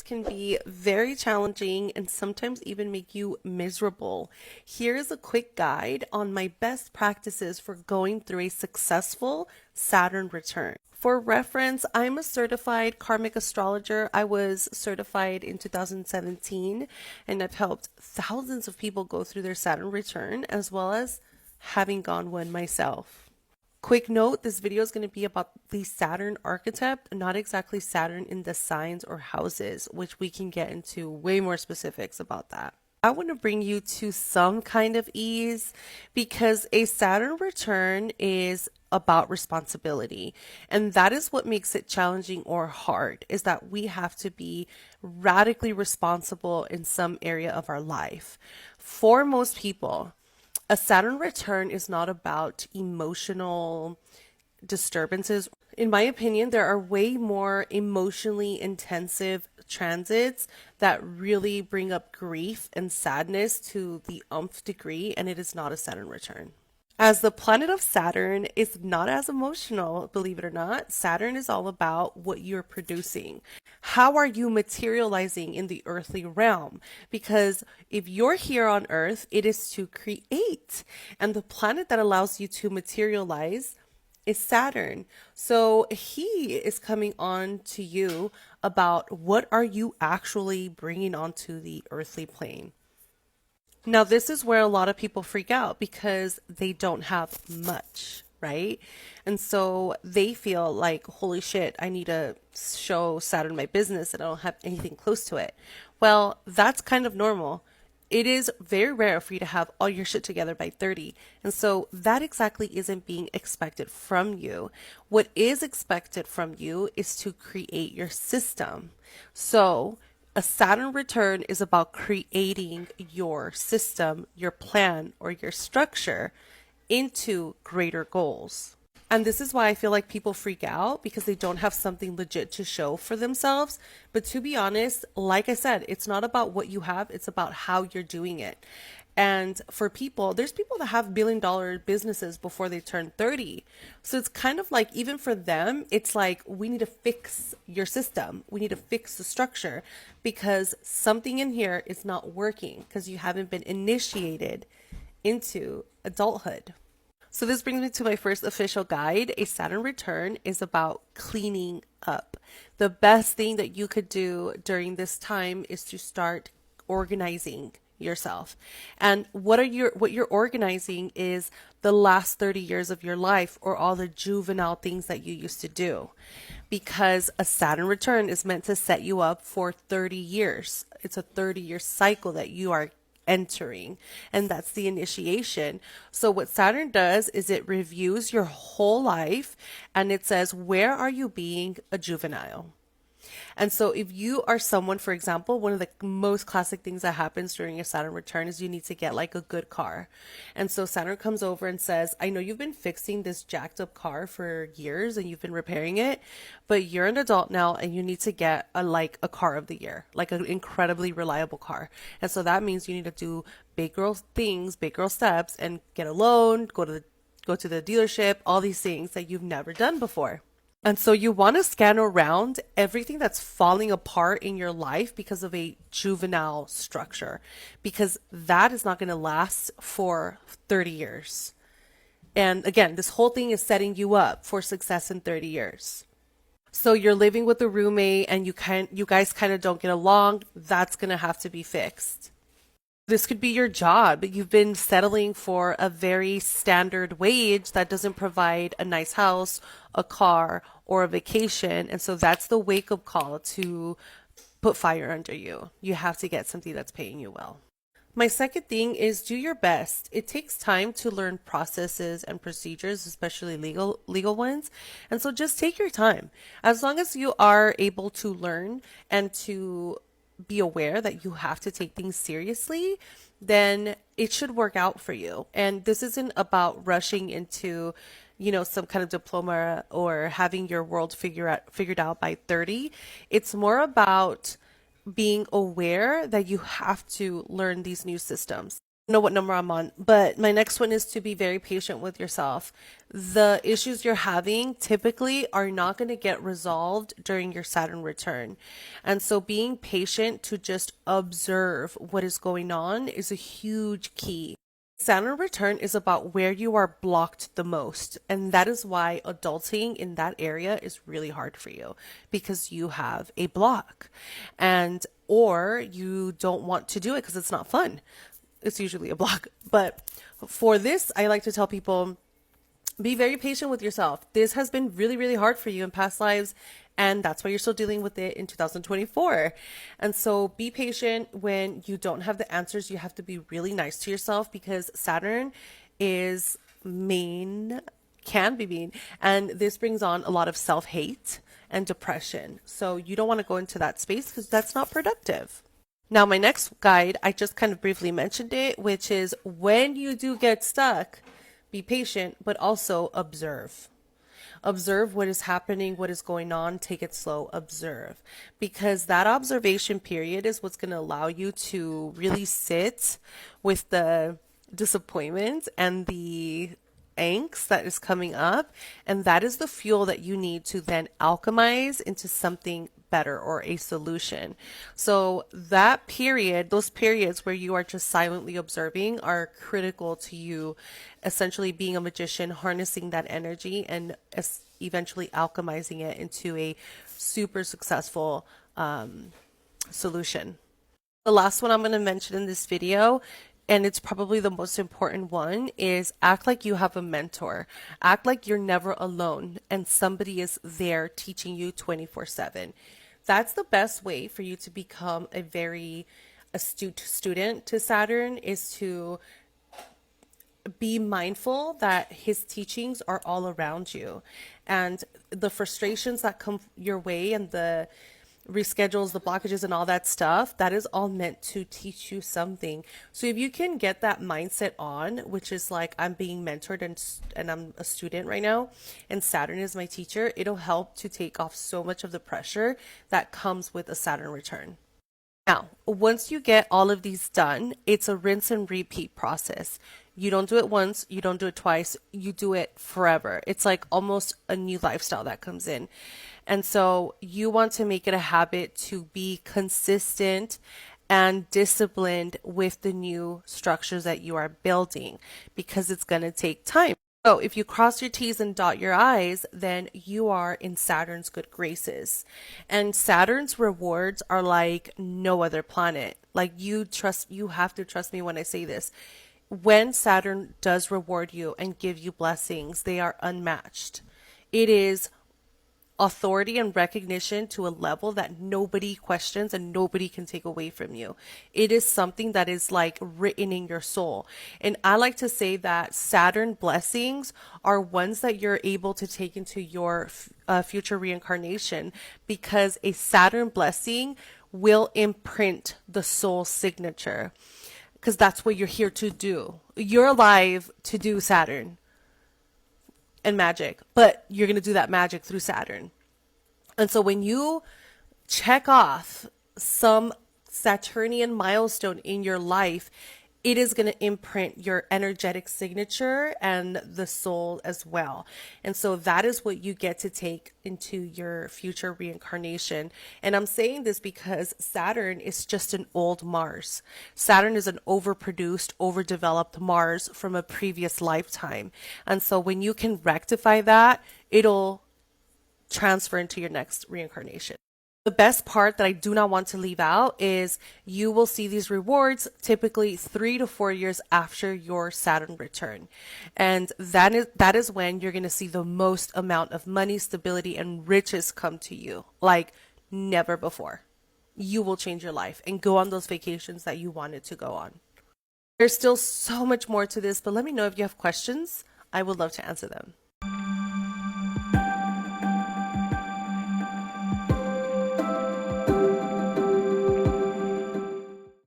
can be very challenging and sometimes even make you miserable. Here's a quick guide on my best practices for going through a successful Saturn return. For reference, I'm a certified karmic astrologer. I was certified in 2017, and I've helped thousands of people go through their Saturn return, as well as having gone one myself. Quick note, this video is going to be about the Saturn archetype, not exactly Saturn in the signs or houses, which we can get into way more specifics about that. I want to bring you to some kind of ease because a Saturn return is about responsibility. And that is what makes it challenging or hard, is that we have to be radically responsible in some area of our life. For most people, a Saturn return is not about emotional disturbances. In my opinion, there are way more emotionally intensive transits that really bring up grief and sadness to the umph degree, and it is not a Saturn return. As the planet of Saturn is not as emotional, believe it or not, Saturn is all about what you're producing. How are you materializing in the earthly realm? Because if you're here on Earth, it is to create. And the planet that allows you to materialize is Saturn. So he is coming on to you about what are you actually bringing onto the earthly plane. Now, this is where a lot of people freak out because they don't have much, right? And so they feel like, holy shit, I need to show Saturn my business and I don't have anything close to it. Well, that's kind of normal. It is very rare for you to have all your shit together by 30. And so that exactly isn't being expected from you. What is expected from you is to create your system. So a Saturn return is about creating your system, your plan, or your structure into greater goals. And this is why I feel like people freak out because they don't have something legit to show for themselves. But to be honest, like I said, it's not about what you have, it's about how you're doing it. And for people, there's people that have $1 billion businesses before they turn 30. So it's kind of like, even for them, it's like, we need to fix your system. We need to fix the structure because something in here is not working because you haven't been initiated into adulthood. So this brings me to my first official guide. A Saturn return is about cleaning up. The best thing that you could do during this time is to start organizing yourself. And what you're organizing is the last 30 years of your life or all the juvenile things that you used to do. Because a Saturn return is meant to set you up for 30 years. It's a 30-year cycle that you are entering, and that's the initiation. So what Saturn does is it reviews your whole life and it says, where are you being a juvenile? And so if you are someone, for example, one of the most classic things that happens during a Saturn return is you need to get like a good car. And so Saturn comes over and says, I know you've been fixing this jacked up car for years and you've been repairing it, but you're an adult now and you need to get a car of the year, like an incredibly reliable car. And so that means you need to do big girl things, big girl steps, and get a loan, go to the dealership, all these things that you've never done before. And so you want to scan around everything that's falling apart in your life because of a juvenile structure, because that is not going to last for 30 years. And again, this whole thing is setting you up for success in 30 years. So you're living with a roommate and you guys kind of don't get along. That's going to have to be fixed. This could be your job. You've been settling for a very standard wage that doesn't provide a nice house, a car, or a vacation. And so that's the wake-up call to put fire under you. You have to get something that's paying you well. My second thing is do your best. It takes time to learn processes and procedures, especially legal ones. And so just take your time. As long as you are able to learn and to be aware that you have to take things seriously, then it should work out for you. And this isn't about rushing into, some kind of diploma or having your world figured out by 30. It's more about being aware that you have to learn these new systems. Know what number I'm on, but my next one is to be very patient with yourself. The issues you're having typically are not going to get resolved during your Saturn return. And so being patient to just observe what is going on is a huge key. Saturn return is about where you are blocked the most. And that is why adulting in that area is really hard for you because you have a block and or you don't want to do it because it's not fun. It's usually a block. But for this, I like to tell people be very patient with yourself. This has been really, really hard for you in past lives, and that's why you're still dealing with it in 2024. And so be patient when you don't have the answers. You have to be really nice to yourself because Saturn is mean, can be mean, and this brings on a lot of self-hate and depression. So you don't want to go into that space because that's not productive. Now, my next guide, I just kind of briefly mentioned it, which is when you do get stuck, be patient, but also observe. Observe what is happening, what is going on, take it slow, observe. Because that observation period is what's going to allow you to really sit with the disappointment and the angst that is coming up. And that is the fuel that you need to then alchemize into something better or a solution. So that period, those periods where you are just silently observing are critical to you essentially being a magician, harnessing that energy and eventually alchemizing it into a super successful solution. The last one I'm going to mention in this video, and it's probably the most important one, is act like you have a mentor. Act like you're never alone and somebody is there teaching you 24/7. That's the best way for you to become a very astute student to Saturn, is to be mindful that his teachings are all around you. And the frustrations that come your way and the reschedules, the blockages and all that stuff, that is all meant to teach you something. So if you can get that mindset on, which is like, I'm being mentored and I'm a student right now and Saturn is my teacher, it'll help to take off so much of the pressure that comes with a Saturn return. Now, once you get all of these done, it's a rinse and repeat process. You don't do it once, you don't do it twice, you do it forever. It's like almost a new lifestyle that comes in. And so you want to make it a habit to be consistent and disciplined with the new structures that you are building because it's going to take time. So if you cross your T's and dot your I's, then you are in Saturn's good graces. And Saturn's rewards are like no other planet. Like you have to trust me when I say this. When Saturn does reward you and give you blessings, they are unmatched. It is authority and recognition to a level that nobody questions and nobody can take away from you. It is something that is like written in your soul. And I like to say that Saturn blessings are ones that you're able to take into your future reincarnation, because a Saturn blessing will imprint the soul signature, because that's what you're here to do. You're alive to do Saturn and magic, but you're going to do that magic through Saturn. And so when you check off some Saturnian milestone in your life, it is going to imprint your energetic signature and the soul as well. And so that is what you get to take into your future reincarnation. And I'm saying this because Saturn is just an old Mars. Saturn is an overproduced, overdeveloped Mars from a previous lifetime. And so when you can rectify that, it'll transfer into your next reincarnation. The best part that I do not want to leave out is you will see these rewards typically 3 to 4 years after your Saturn return. And that is when you're going to see the most amount of money, stability, and riches come to you like never before. You will change your life and go on those vacations that you wanted to go on. There's still so much more to this, but let me know if you have questions. I would love to answer them.